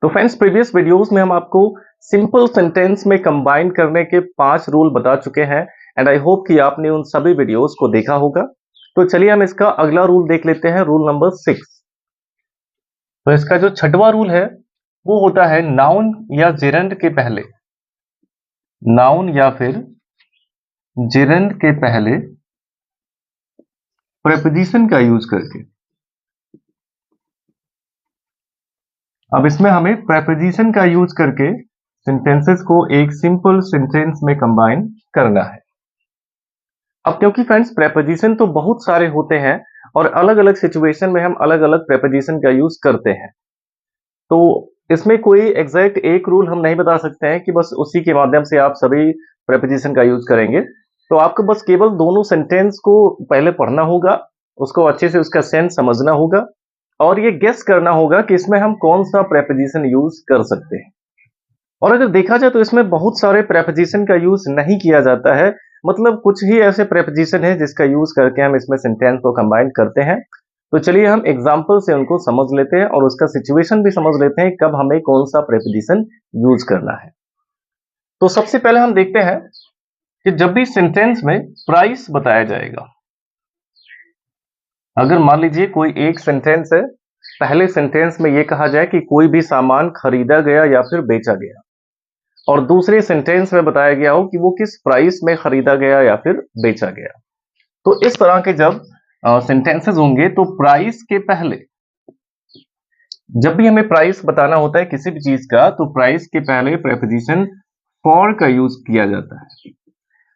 तो friends, previous videos में हम आपको सिंपल सेंटेंस में कंबाइन करने के 5 रूल बता चुके हैं एंड आई होप कि आपने उन सभी वीडियोस को देखा होगा। तो चलिए हम इसका अगला रूल देख लेते हैं, रूल नंबर 6। तो इसका जो छठवां रूल है वो होता है नाउन या जेरंड के पहले, नाउन या फिर जेरंड के पहले प्रेपोजिशन का यूज करके। अब इसमें हमें प्रेपोजिशन का यूज करके सेंटेंसेस को एक सिंपल सेंटेंस में कंबाइन करना है। अब क्योंकि फ्रेंड्स प्रेपोजिशन तो बहुत सारे होते हैं और अलग अलग सिचुएशन में हम अलग अलग प्रेपोजिशन का यूज करते हैं, तो इसमें कोई एग्जैक्ट एक रूल हम नहीं बता सकते हैं कि बस उसी के माध्यम से आप सभी प्रेपोजिशन का यूज करेंगे। तो आपको बस केवल दोनों सेंटेंस को पहले पढ़ना होगा, उसको अच्छे से उसका सेंस समझना होगा और ये गेस करना होगा कि इसमें हम कौन सा प्रेपोजिशन यूज कर सकते हैं। और अगर देखा जाए तो इसमें बहुत सारे प्रेपोजिशन का यूज नहीं किया जाता है, मतलब कुछ ही ऐसे प्रेपोजिशन है जिसका यूज करके हम इसमें सेंटेंस को कंबाइन करते हैं। तो चलिए हम एग्जांपल से उनको समझ लेते हैं और उसका सिचुएशन भी समझ लेते हैं कब हमें कौन सा प्रेपोजिशन यूज करना है। तो सबसे पहले हम देखते हैं कि जब भी सेंटेंस में प्राइस बताया जाएगा, अगर मान लीजिए कोई एक सेंटेंस है, पहले सेंटेंस में यह कहा जाए कि कोई भी सामान खरीदा गया या फिर बेचा गया, और दूसरे सेंटेंस में बताया गया हो कि वो किस प्राइस में खरीदा गया या फिर बेचा गया। तो इस तरह के जब सेंटेंसेस होंगे तो प्राइस के पहले, जब भी हमें प्राइस बताना होता है किसी भी चीज का, तो प्राइस के पहले प्रेपोजिशन फॉर का यूज किया जाता है।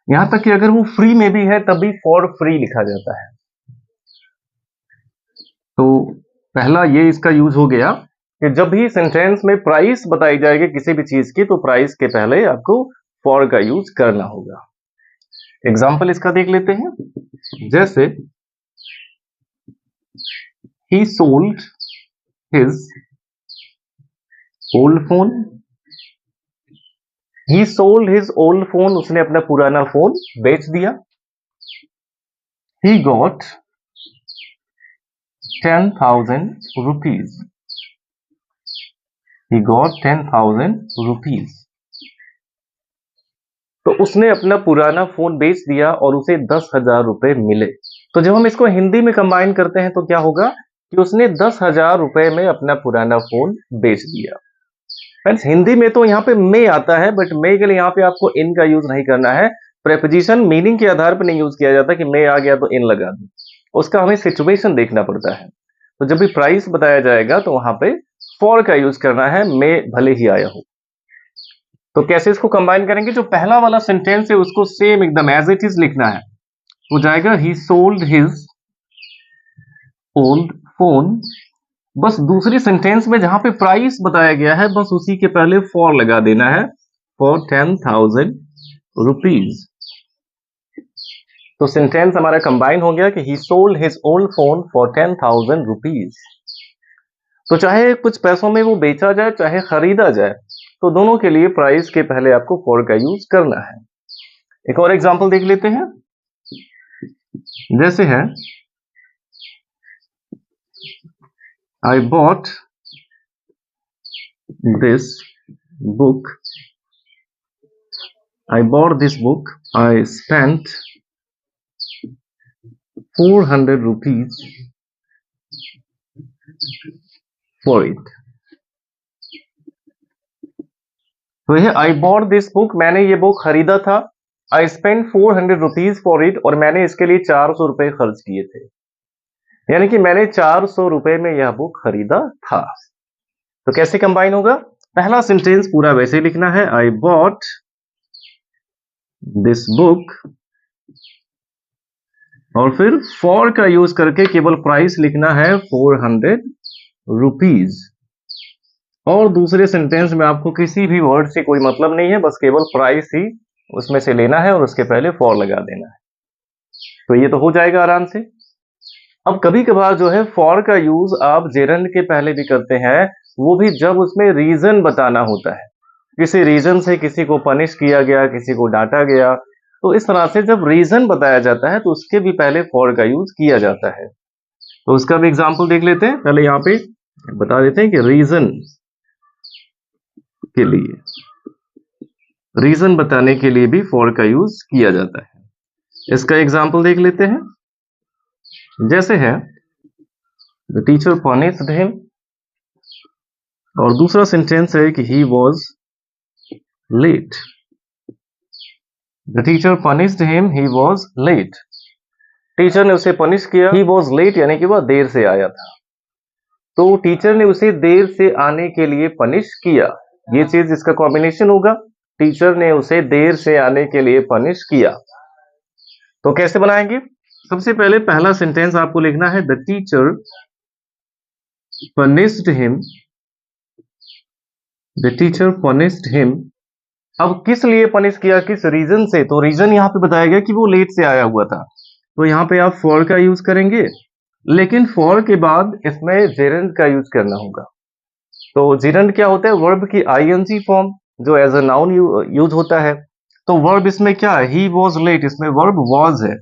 यहां तक कि अगर वो फ्री में भी है तब भी फॉर फ्री लिखा जाता है। तो पहला ये इसका यूज हो गया कि जब भी सेंटेंस में प्राइस बताई जाएगी किसी भी चीज की, तो प्राइस के पहले आपको फॉर का यूज करना होगा। एग्जाम्पल इसका देख लेते हैं, जैसे ही सोल्ड हिज ओल्ड फोन, ही सोल्ड हिज ओल्ड फोन, उसने अपना पुराना फोन बेच दिया। He got 10,000 rupees, he got 10,000 rupees। तो उसने अपना पुराना फोन बेच दिया और उसे 10,000 रुपए मिले। तो जब हम इसको हिंदी में कंबाइन करते हैं तो क्या होगा कि उसने 10,000 रुपए में अपना पुराना फोन बेच दिया। फ्रेंड्स, हिंदी में तो यहाँ पे मे आता है, बट मे के लिए यहाँ पे आपको इन का यूज नहीं करना है। प्रेपोजिशन मीनिंग के आधार पर नहीं यूज किया जाता कि मे आ गया तो इन लगा दूं, उसका हमें सिचुएशन देखना पड़ता है। तो जब भी प्राइस बताया जाएगा तो वहां पे फॉर का यूज करना है, मे भले ही आया हो। तो कैसे इसको कंबाइन करेंगे, जो पहला वाला सेंटेंस है उसको सेम एकदम एज इट इज लिखना है। हो जाएगा ही सोल्ड हिज ओल्ड फोन, बस दूसरी सेंटेंस में जहां पे प्राइस बताया गया है बस उसी के पहले फॉर लगा देना है, फॉर 10,000 रुपीज। तो सेंटेंस हमारा कंबाइन हो गया कि ही sold his old phone for 10,000 rupees. तो चाहे कुछ पैसों में वो बेचा जाए चाहे खरीदा जाए, तो दोनों के लिए प्राइस के पहले आपको फॉर का यूज करना है। एक और एग्जांपल देख लेते हैं, जैसे है I bought this book, I bought this book, I spent 400 rupees for it। तो यह आई बॉट दिस बुक, मैंने ये बुक खरीदा था। I spend 400 rupees for it, और मैंने इसके लिए 400 रुपए खर्च किए थे, यानी कि मैंने 400 रुपए में यह बुक खरीदा था। तो कैसे कंबाइन होगा, पहला सेंटेंस पूरा वैसे लिखना है, आई बॉट दिस बुक, और फिर फॉर का यूज करके केवल प्राइस लिखना है 400 रुपीज। और दूसरे सेंटेंस में आपको किसी भी वर्ड से कोई मतलब नहीं है, बस केवल प्राइस ही उसमें से लेना है और उसके पहले फॉर लगा देना है। तो ये तो हो जाएगा आराम से। अब कभी कभार जो है फॉर का यूज आप जेरंड के पहले भी करते हैं, वो भी जब उसमें रीजन बताना होता है, किसी रीजन से किसी को पनिश किया गया, किसी को डांटा गया, तो इस तरह से जब रीजन बताया जाता है तो उसके भी पहले फॉर का यूज किया जाता है। तो उसका भी एग्जांपल देख लेते हैं। पहले यहाँ पे बता देते हैं कि रीजन के लिए, रीजन बताने के लिए भी फॉर का यूज किया जाता है। इसका एग्जाम्पल देख लेते हैं। जैसे है द टीचर पनिश्ड हिम, और दूसरा सेंटेंस है कि he was late. The teacher punished him, he was late. Teacher ने उसे पनिश किया, ही वॉज लेट यानी कि वह देर से आया था। तो टीचर ने उसे देर से आने के लिए पनिश किया, ये चीज इसका कॉम्बिनेशन होगा। टीचर ने उसे देर से आने के लिए पनिश किया। तो कैसे बनाएंगे? सबसे पहले पहला सेंटेंस आपको लिखना है the teacher punished him, the teacher punished him. अब किस लिए पनिश किया, किस रीजन से? तो रीजन यहाँ पे बताया गया कि वो लेट से आया हुआ था, तो यहाँ पे आप फॉर का यूज करेंगे, लेकिन फॉर के बाद इसमें जेरेंट का यूज करना होगा। तो जेरेंट क्या होता है? वर्ब की आईएनजी फॉर्म जो एज अ नाउन यूज होता है। तो वर्ब इसमें क्या है? ही वॉज लेट, इसमें वर्ब वॉज है,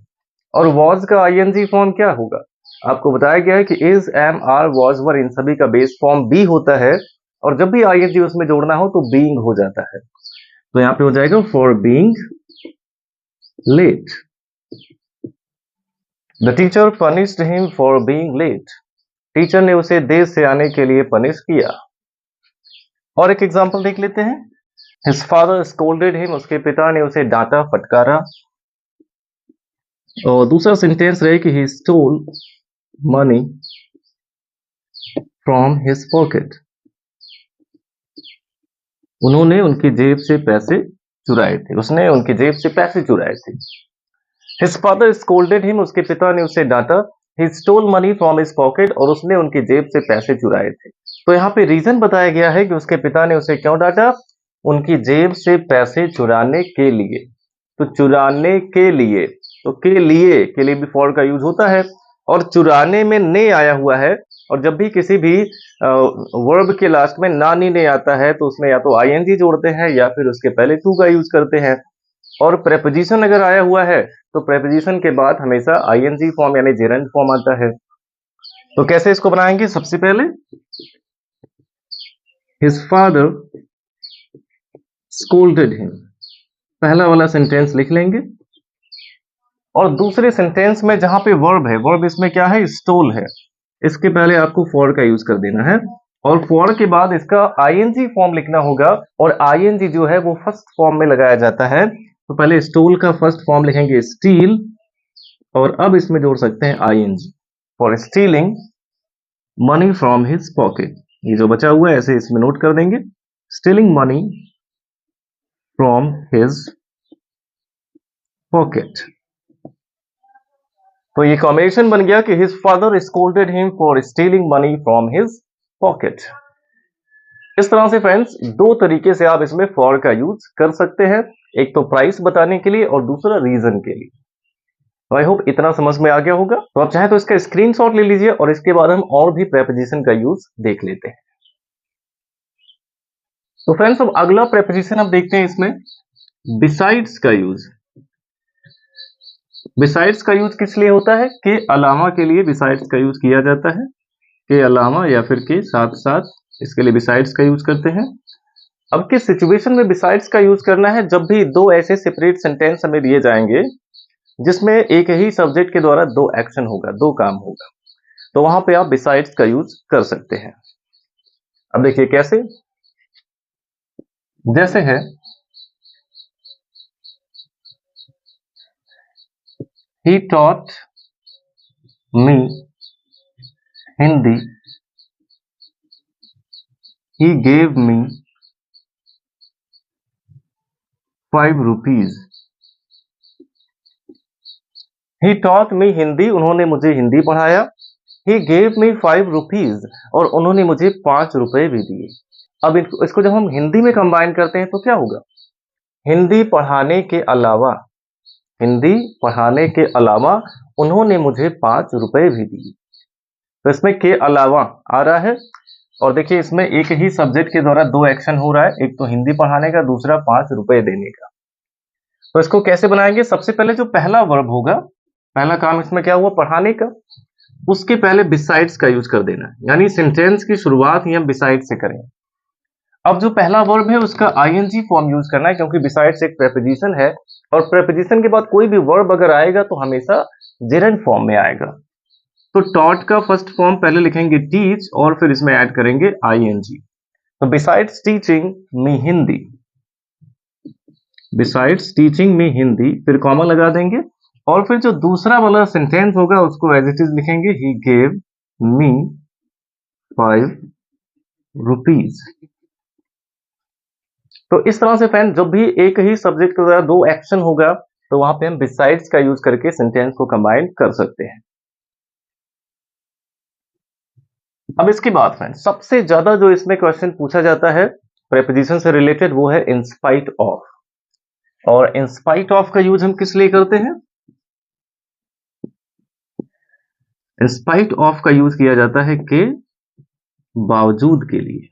और वॉज का आईएनजी फॉर्म क्या होगा? आपको बताया गया है कि इज, एम, आर, वॉज, वर, इन सभी का बेस फॉर्म बी होता है, और जब भी आईएनजी उसमें जोड़ना हो तो बीइंग हो जाता है। तो यहाँ पे हो जाएगा for being late. The teacher punished him for being late. Teacher ने उसे देर से आने के लिए पनिश किया। और एक एग्जांपल देख लेते हैं। हिज फादर स्कोल्डेड हिम, उसके पिता ने उसे डांटा, फटकारा। और दूसरा सेंटेंस रहे कि he stole money from his pocket. उन्होंने उनकी जेब से पैसे चुराए थे, उसने उनकी जेब से पैसे चुराए थे। हिज फादर स्कोल्डेड हिम, उसके पिता ने उसे डांटा। He stole money from his pocket, और उसने उनकी जेब से पैसे चुराए थे। तो यहाँ पे रीजन बताया गया है कि उसके पिता ने उसे क्यों डांटा? उनकी जेब से पैसे चुराने के लिए। तो चुराने के लिए, तो के लिए भी फॉर का यूज होता है, और चुराने में ने आया हुआ है। और जब भी किसी भी वर्ब के लास्ट में ना नी ने आता है तो उसमें या तो आईएनजी जोड़ते हैं या फिर उसके पहले टू का यूज करते हैं। और प्रेपोजिशन अगर आया हुआ है तो प्रेपोजिशन के बाद हमेशा आईएनजी फॉर्म यानी जेरेंट फॉर्म आता है। तो कैसे इसको बनाएंगे? सबसे पहले हिज फादर स्कोल्डेड हिम, पहला वाला सेंटेंस लिख लेंगे। और दूसरे सेंटेंस में जहां पे वर्ब है, वर्ब इसमें क्या है? स्टोल है, इसके पहले आपको फॉर का यूज कर देना है, और फॉर के बाद इसका आईएनजी फॉर्म लिखना होगा। और आईएनजी जो है वो फर्स्ट फॉर्म में लगाया जाता है। तो पहले स्टोल का फर्स्ट फॉर्म लिखेंगे स्टील, और अब इसमें जोड़ सकते हैं ING for stealing money from his pocket. ये जो बचा हुआ है ऐसे इसमें नोट कर देंगे, stealing money from his pocket. तो ये कॉम्बिनेशन बन गया कि his father scolded him for stealing money from his pocket. इस तरह से फ्रेंड्स दो तरीके से आप इसमें फॉर का यूज कर सकते हैं, एक तो प्राइस बताने के लिए और दूसरा रीजन के लिए। आई होप इतना समझ में आ गया होगा। तो आप चाहे तो इसका स्क्रीनशॉट ले लीजिए और इसके बाद हम और भी प्रेपोजिशन का यूज देख लेते हैं। तो फ्रेंड्स अब अगला प्रेपोजिशन आप देखते हैं इसमें बिसाइड्स का यूज। बिसाइड्स का यूज किस लिए होता है? के अलावा के लिए बिसाइड्स का यूज किया जाता है, के अलावा या फिर के साथ साथ, इसके लिए बिसाइड्स का यूज करते हैं। अब किस सिचुएशन में बिसाइड्स का यूज करना है? जब भी दो ऐसे सेपरेट सेंटेंस हमें दिए जाएंगे जिसमें एक ही सब्जेक्ट के द्वारा दो एक्शन होगा, दो काम होगा, तो वहां पे आप बिसाइड्स का यूज कर सकते हैं। अब देखिए कैसे। जैसे है he taught me Hindi, he gave me 5 rupees। he taught me Hindi, उन्होंने मुझे हिंदी पढ़ाया। he gave me 5 rupees, और उन्होंने मुझे 5 रुपए भी दिए। अब इसको जब हम हिंदी में कंबाइन करते हैं तो क्या होगा? हिंदी पढ़ाने के अलावा, हिंदी पढ़ाने के अलावा उन्होंने मुझे 5 रुपए भी दिए। तो इसमें के अलावा आ रहा है, और देखिए इसमें एक ही सब्जेक्ट के द्वारा दो एक्शन हो रहा है, एक तो हिंदी पढ़ाने का, दूसरा 5 रुपए देने का। तो इसको कैसे बनाएंगे? सबसे पहले जो पहला वर्ब होगा, पहला काम इसमें क्या हुआ? पढ़ाने का, उसके पहले बिसाइड्स का यूज कर देना है, यानी सेंटेंस की शुरुआत ही हम बिसाइड से करें। अब जो पहला वर्ब है उसका आईएनजी फॉर्म यूज करना है, क्योंकि बिसाइड्स एक प्रेपोजिशन है और प्रेपोजिशन के बाद कोई भी वर्ब अगर आएगा तो हमेशा जेरंड फॉर्म में आएगा। तो टॉट का फर्स्ट फॉर्म पहले लिखेंगे टीच और फिर इसमें ऐड करेंगे आईएनजी। तो besides teaching me Hindi, besides teaching me Hindi, फिर कॉमा लगा देंगे और फिर जो दूसरा वाला सेंटेंस होगा उसको एज इट इज लिखेंगे ही गेव मी 5 रुपीज। तो इस तरह से फ्रेंड जब भी एक ही सब्जेक्ट के द्वारा दो एक्शन होगा तो वहां पे हम बिसाइड्स का यूज करके सेंटेंस को कंबाइन कर सकते हैं। अब इसके बाद फ्रेंड सबसे ज्यादा जो इसमें क्वेश्चन पूछा जाता है प्रेपोजिशन से रिलेटेड वो है इन स्पाइट ऑफ। और इन स्पाइट ऑफ का यूज हम किस लिए करते हैं? इन स्पाइट ऑफ का यूज किया जाता है के बावजूद के लिए,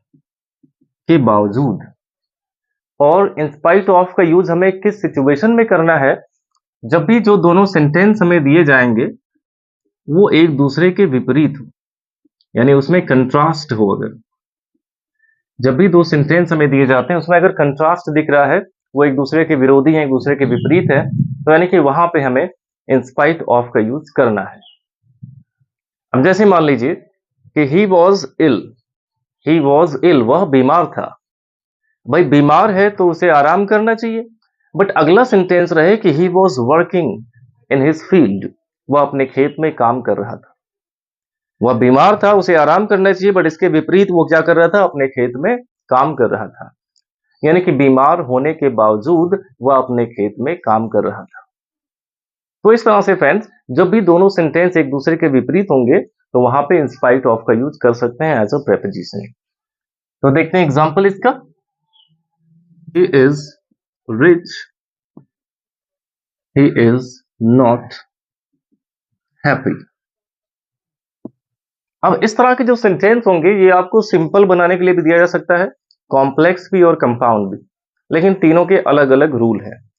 के बावजूद। और इन स्पाइट ऑफ का यूज हमें किस सिचुएशन में करना है? जब भी जो दोनों सेंटेंस हमें दिए जाएंगे वो एक दूसरे के विपरीत हो, यानी उसमें कंट्रास्ट हो। अगर जब भी दो सेंटेंस हमें दिए जाते हैं उसमें अगर कंट्रास्ट दिख रहा है, वो एक दूसरे के विरोधी है, एक दूसरे के विपरीत है, तो यानी कि वहां पे हमें इन स्पाइट ऑफ का यूज करना है। अब जैसे मान लीजिए कि he was ill, he was ill, वह बीमार था। भाई बीमार है तो उसे आराम करना चाहिए, बट अगला सेंटेंस रहे कि he was working in his field, वह अपने खेत में काम कर रहा था। वह बीमार था, उसे आराम करना चाहिए, बट इसके विपरीत वो क्या कर रहा था? अपने खेत में काम कर रहा था। यानी कि बीमार होने के बावजूद वह अपने खेत में काम कर रहा था। तो इस तरह से फ्रेंड्स जब भी दोनों सेंटेंस एक दूसरे के विपरीत होंगे तो वहां पे इन स्पाइट ऑफ का यूज कर सकते हैं एज अ प्रेपोजिशन। तो देखते हैं एग्जांपल इसका। He is rich, he is not happy. अब इस तरह के जो सेंटेंस होंगे ये आपको सिंपल बनाने के लिए भी दिया जा सकता है, कॉम्प्लेक्स भी और कंपाउंड भी, लेकिन तीनों के अलग अलग रूल हैं।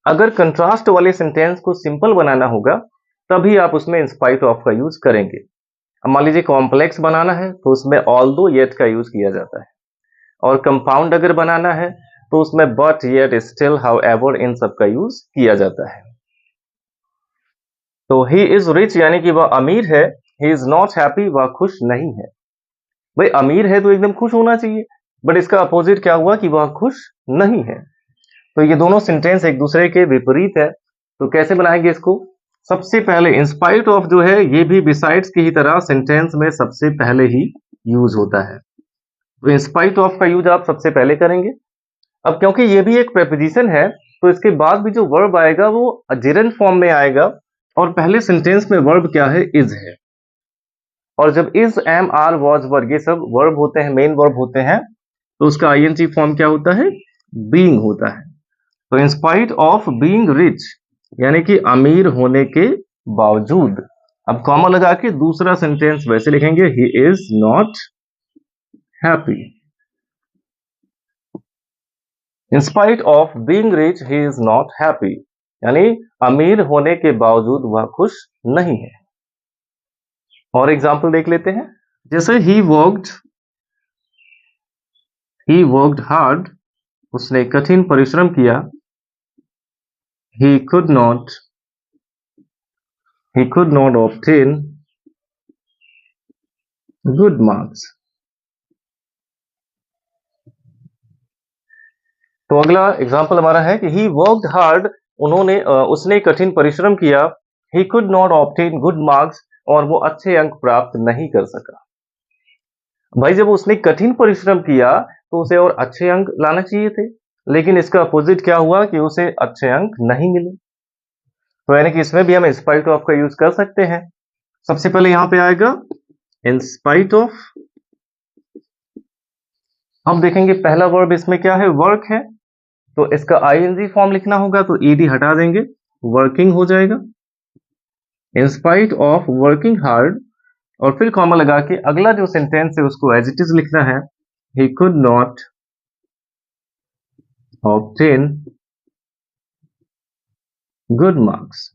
अगर कंट्रास्ट वाले सेंटेंस को सिंपल बनाना होगा तभी आप उसमें इन स्पाइट ऑफ का यूज करेंगे। अब मान लीजिए कॉम्प्लेक्स बनाना है तो उसमें ऑल्दो येट का यूज किया जाता है, और कंपाउंड अगर बनाना है तो उसमें बट येट स्टिल हाउएवर इन सब का यूज किया जाता है। तो ही इज रिच यानी कि वह अमीर है, ही इज नॉट हैप्पी, वह खुश नहीं है। भाई अमीर है तो एकदम खुश होना चाहिए, बट इसका अपोजिट क्या हुआ कि वह खुश नहीं है। तो ये दोनों सेंटेंस एक दूसरे के विपरीत है, तो कैसे बनाएंगे इसको? सबसे पहले इन स्पाइट ऑफ जो है ये भी बिसाइड्स की ही तरह सेंटेंस में सबसे पहले ही यूज होता है। तो इन स्पाइट ऑफ का यूज आप सबसे पहले करेंगे। अब क्योंकि ये भी एक प्रेपोजिशन है तो इसके बाद भी जो वर्ब आएगा वो जेरंड फॉर्म में आएगा, और पहले सेंटेंस में वर्ब क्या है? इज है। और जब इज, एम, आर, वॉज, वर ये सब वर्ब होते हैं, मेन वर्ब होते हैं, तो उसका आईएनजी फॉर्म क्या होता है? बीइंग होता है। तो in spite of being rich यानी कि अमीर होने के बावजूद, अब कॉमा लगा के दूसरा सेंटेंस वैसे लिखेंगे he is not happy. In spite of being rich he is not happy, यानी अमीर होने के बावजूद वह खुश नहीं है। और एग्जाम्पल देख लेते हैं, जैसे ही वर्कड हार्ड, उसने कठिन परिश्रम किया। he could not obtain good marks। तो अगला एग्जाम्पल हमारा है कि ही वर्कड हार्ड, उसने कठिन परिश्रम किया। ही could not obtain good marks, और वो अच्छे अंक प्राप्त नहीं कर सका। भाई जब उसने कठिन परिश्रम किया तो उसे और अच्छे अंक लाना चाहिए थे, लेकिन इसका अपोजिट क्या हुआ कि उसे अच्छे अंक नहीं मिले। तो यानी कि इसमें भी हम इन स्पाइट ऑफ का यूज कर सकते हैं। सबसे पहले यहां पे आएगा इन स्पाइट ऑफ। हम देखेंगे पहला वर्ब इसमें क्या है? वर्क है, तो इसका आईएनजी फॉर्म लिखना होगा, तो ईडी हटा देंगे, वर्किंग हो जाएगा। In spite of working hard, और फिर कॉमा लगा के अगला जो सेंटेंस है उसको एज इट इज लिखना है, ही could not obtain good marks.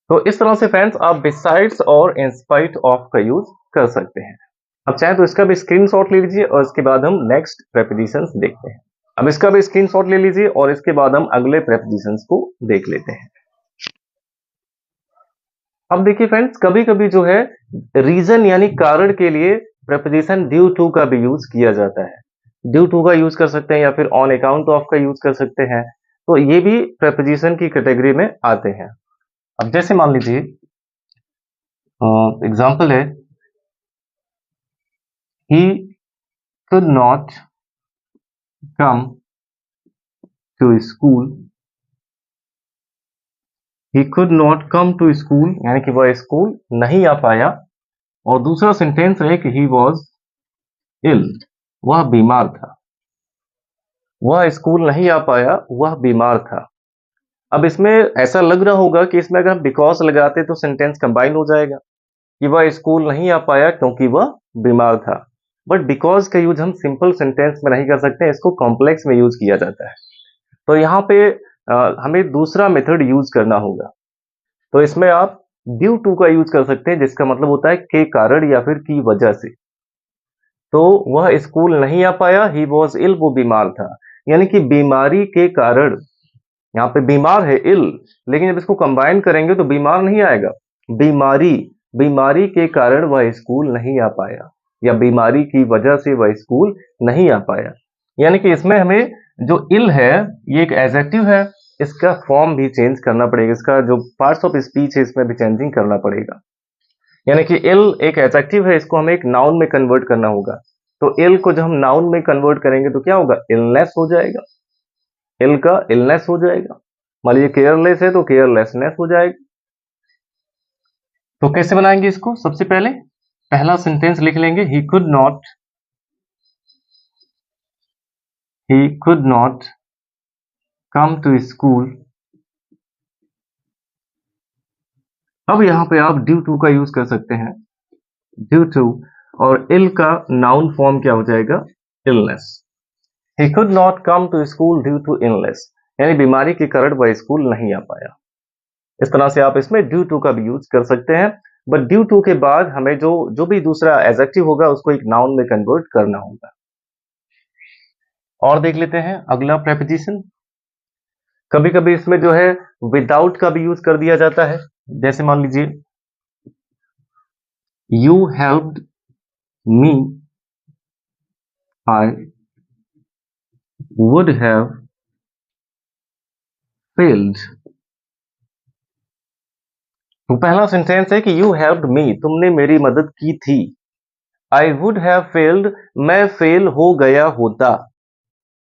तो इस तरह से फ्रेंड्स आप बिसाइड्स और इन स्पाइट ऑफ का यूज कर सकते हैं। अब चाहे तो इसका भी स्क्रीनशॉट ले लीजिए और इसके बाद हम नेक्स्ट प्रेपोजिशंस देखते हैं। अब इसका भी स्क्रीनशॉट ले लीजिए और इसके बाद हम अगले प्रेपोजिशंस को देख लेते हैं। अब देखिए फ्रेंड्स, कभी कभी जो है रीजन यानी कारण के लिए प्रेपोजिशन ड्यू टू का भी यूज किया जाता है। ड्यू टू का यूज कर सकते हैं या फिर ऑन अकाउंट ऑफ का यूज कर सकते हैं, तो ये भी प्रेपोजिशन की कैटेगरी में आते हैं। अब जैसे मान लीजिए एग्जाम्पल है, he could not come to school, he could not come to school यानी कि वह स्कूल नहीं आ पाया। और दूसरा सेंटेंस है कि he was ill, वह बीमार था। वह स्कूल नहीं आ पाया, वह बीमार था। अब इसमें ऐसा लग रहा होगा कि इसमें अगर हम बिकॉज लगाते तो सेंटेंस कंबाइन हो जाएगा कि वह स्कूल नहीं आ पाया क्योंकि वह बीमार था। बट बिकॉज का यूज हम सिंपल सेंटेंस में नहीं कर सकते, इसको कॉम्प्लेक्स में यूज किया जाता है। तो यहाँ पे हमें दूसरा मेथड यूज करना होगा। तो इसमें आप ड्यू टू का यूज कर सकते हैं, जिसका मतलब होता है के कारण या फिर की वजह से। तो वह स्कूल नहीं आ पाया, ही वॉज इल, वो बीमार था। यानी कि बीमारी के कारण, यहाँ पे बीमार है इल, लेकिन जब इसको कंबाइन करेंगे तो बीमार नहीं आएगा, बीमारी, बीमारी के कारण वह स्कूल नहीं आ पाया या बीमारी की वजह से वह स्कूल नहीं आ पाया। यानी कि इसमें हमें जो इल है ये एक एडजेक्टिव है, इसका फॉर्म भी चेंज करना पड़ेगा, इसका जो पार्ट्स ऑफ स्पीच है इसमें भी चेंजिंग करना पड़ेगा। यानी कि इल एक एडजेक्टिव है, इसको हमें एक नाउन में कन्वर्ट करना होगा। तो इल को जब हम नाउन में कन्वर्ट करेंगे तो क्या होगा, इलनेस हो जाएगा, इल का इलनेस हो जाएगा। मान लीजिए केयरलेस है तो केयरलेसनेस हो जाएगा। तो कैसे बनाएंगे इसको, सबसे पहले पहला सेंटेंस लिख लेंगे, he could not come to school. अब यहां पे आप ड्यू टू का यूज कर सकते हैं, ड्यू टू, और इल का नाउन फॉर्म क्या हो जाएगा, illness. He could not come to school due to illness, यानी बीमारी के कारण वह स्कूल नहीं आ पाया। इस तरह से आप इसमें ड्यू टू का भी यूज कर सकते हैं। बट ड्यू टू के बाद हमें जो भी दूसरा एडजेक्टिव होगा उसको एक नाउन में कन्वर्ट करना होगा। और देख लेते हैं अगला प्रेपोजिशन। कभी कभी इसमें जो है विदाउट का भी यूज कर दिया जाता है। जैसे मान लीजिए, you helped me, I would have failed. तो पहला सेंटेंस है कि यू हेल्प्ड मी, तुमने मेरी मदद की थी। आई वुड हैव फेल्ड, मैं फेल हो गया होता।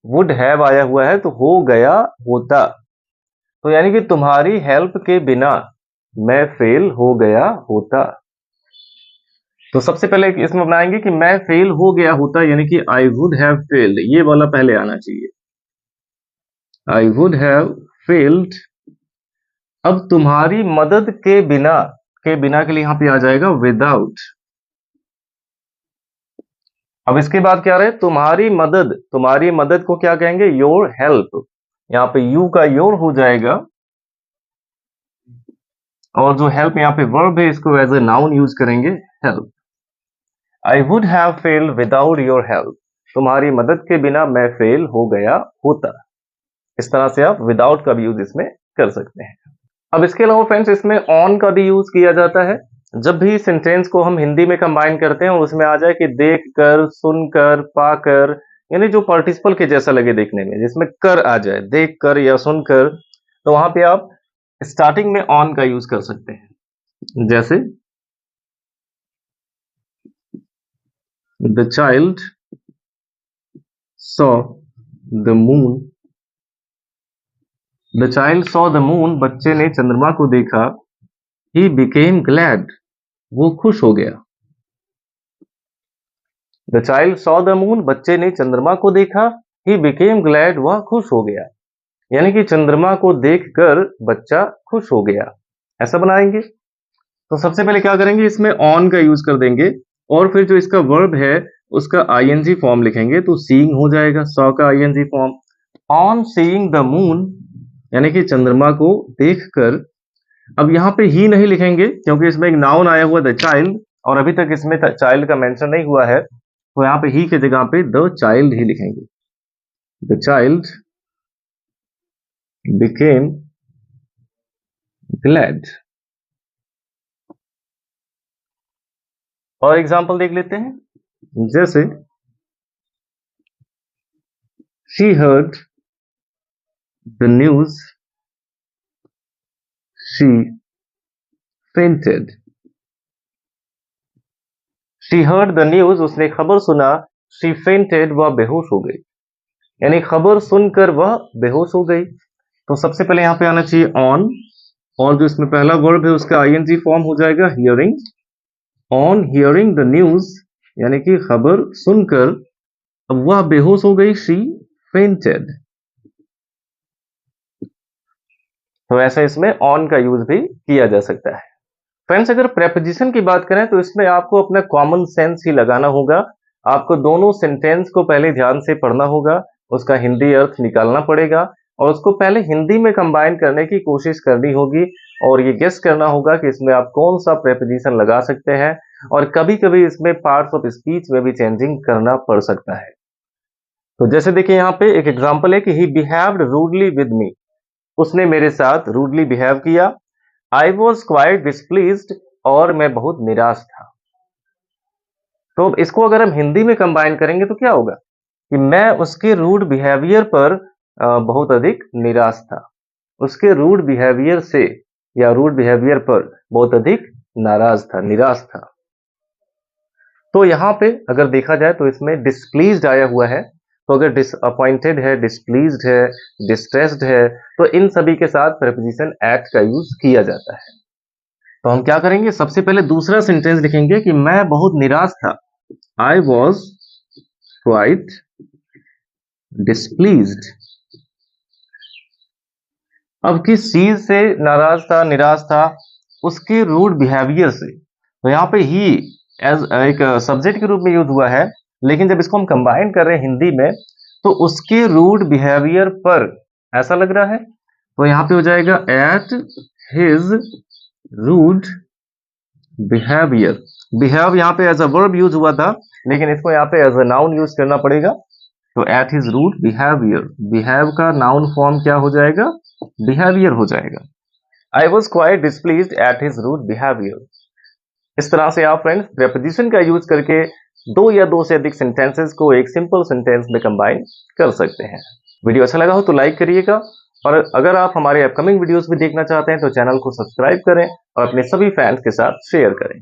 वुड हैव आया हुआ है तो हो गया होता, तो यानी कि तुम्हारी हेल्प के बिना मैं फेल हो गया होता। तो सबसे पहले इसमें बनाएंगे कि मैं फेल हो गया होता, यानी कि आई वुड हैव फेल्ड, ये वाला पहले आना चाहिए, आई वुड हैव फेल्ड। अब तुम्हारी मदद के बिना, के बिना के लिए यहां पे आ जाएगा विदाउट। अब इसके बाद क्या रहे, तुम्हारी मदद, तुम्हारी मदद को क्या कहेंगे, योर हेल्प। यहां पे यू का योर हो जाएगा, और जो हेल्प यहाँ पे वर्ब है इसको एज ए नाउन यूज करेंगे, help. I would have failed without your help, तुम्हारी मदद के बिना मैं फेल हो गया होता। इस तरह से आप विदाउट का भी यूज इसमें कर सकते हैं। अब इसके अलावा फ्रेंड्स इसमें ऑन का भी यूज किया जाता है। जब भी सेंटेंस को हम हिंदी में कंबाइन करते हैं उसमें आ जाए कि देख कर, सुनकर, पाकर, यानी जो पार्टिसिपल के जैसा लगे देखने में, जिसमें कर आ जाए, देख कर या सुनकर, तो वहां पे आप स्टार्टिंग में ऑन का यूज कर सकते हैं। जैसे the child saw the moon, the child saw the moon, बच्चे ने चंद्रमा को देखा। ही बिकेम ग्लैड, वो खुश हो गया। The child saw the moon, बच्चे ने चंद्रमा को देखा। ही बिकेम ग्लैड, वह खुश हो गया। यानी कि चंद्रमा को देखकर बच्चा खुश हो गया, ऐसा बनाएंगे। तो सबसे पहले क्या करेंगे, इसमें ऑन का यूज कर देंगे, और फिर जो इसका वर्ब है उसका आईएनजी फॉर्म लिखेंगे, तो सीइंग हो जाएगा, सॉ का ING form. On seeing the moon, यानी कि चंद्रमा को देखकर। अब यहाँ पे ही नहीं लिखेंगे क्योंकि इसमें एक नाउन आया हुआ द चाइल्ड, और अभी तक इसमें चाइल्ड का मेंशन नहीं हुआ है, तो यहाँ पे ही के जगह पे द चाइल्ड ही लिखेंगे। The child became glad. और एग्जाम्पल देख लेते हैं, जैसे she heard the news she fainted. She heard the news, उसने खबर सुना, शी फेंटेड, वह बेहोश हो गई। यानी खबर सुनकर वह बेहोश हो गई। तो सबसे पहले यहां पे आना चाहिए ऑन, और जो इसमें पहला वर्ब है उसका आईएनजी फॉर्म हो जाएगा hearing. On hearing the news, यानी कि खबर सुनकर वह बेहोश हो गई, शी फेंटेड। तो ऐसा इसमें ऑन का यूज भी किया जा सकता है। फ्रेंड्स, अगर प्रेपोजिशन की बात करें तो इसमें आपको अपना कॉमन सेंस ही लगाना होगा। आपको दोनों सेंटेंस को पहले ध्यान से पढ़ना होगा, उसका हिंदी अर्थ निकालना पड़ेगा और उसको पहले हिंदी में कंबाइन करने की कोशिश करनी होगी और ये गेस करना होगा कि इसमें आप कौन सा प्रेपोजिशन लगा सकते हैं। और कभी कभी इसमें पार्ट्स ऑफ स्पीच में भी चेंजिंग करना पड़ सकता है। तो जैसे देखिए यहाँ पे एक एग्जाम्पल है कि ही बिहेव्ड रूडली विद मी, उसने मेरे साथ रूडली बिहेव किया। आई वॉज क्वाइट डिसप्लीज्ड, और मैं बहुत निराश था। तो इसको अगर हम हिंदी में कंबाइन करेंगे तो क्या होगा कि मैं उसके रूड बिहेवियर पर बहुत अधिक निराश था। उसके रूड बिहेवियर से या रूड बिहेवियर पर बहुत अधिक नाराज था, निराश था। तो यहां पे अगर देखा जाए तो इसमें डिसप्लीज्ड आया हुआ है, तो अगर डिसअपॉइंटेड है, डिसप्लीज्ड है, डिस्ट्रेस्ड है, तो इन सभी के साथ प्रेपोजिशन एट का यूज किया जाता है। तो हम क्या करेंगे, सबसे पहले दूसरा सेंटेंस लिखेंगे कि मैं बहुत निराश था। I was quite displeased. अब किस चीज से नाराज था, निराश था? उसके रूड बिहेवियर से। तो यहाँ पे ही एज एक सब्जेक्ट के रूप में यूज हुआ है, लेकिन जब इसको हम कंबाइन कर रहे हैं हिंदी में तो उसके रूड बिहेवियर पर ऐसा लग रहा है, तो यहाँ पे हो जाएगा at his rude behaviour. Behave यहाँ पे एज अ वर्ब यूज हुआ था, लेकिन इसको यहाँ पे एज अ नाउन यूज करना पड़ेगा। तो at his rude behaviour, behave का नाउन फॉर्म क्या हो जाएगा, बिहेवियर हो जाएगा। I was quite displeased at his rude behaviour. इस तरह से आप फ्रेंड्स प्रेपोजिशन का यूज करके दो या दो से अधिक सेंटेंसेस को एक सिंपल सेंटेंस में कंबाइन कर सकते हैं। वीडियो अच्छा लगा हो तो लाइक करिएगा, और अगर आप हमारे अपकमिंग वीडियोस भी देखना चाहते हैं तो चैनल को सब्सक्राइब करें और अपने सभी फैंस के साथ शेयर करें।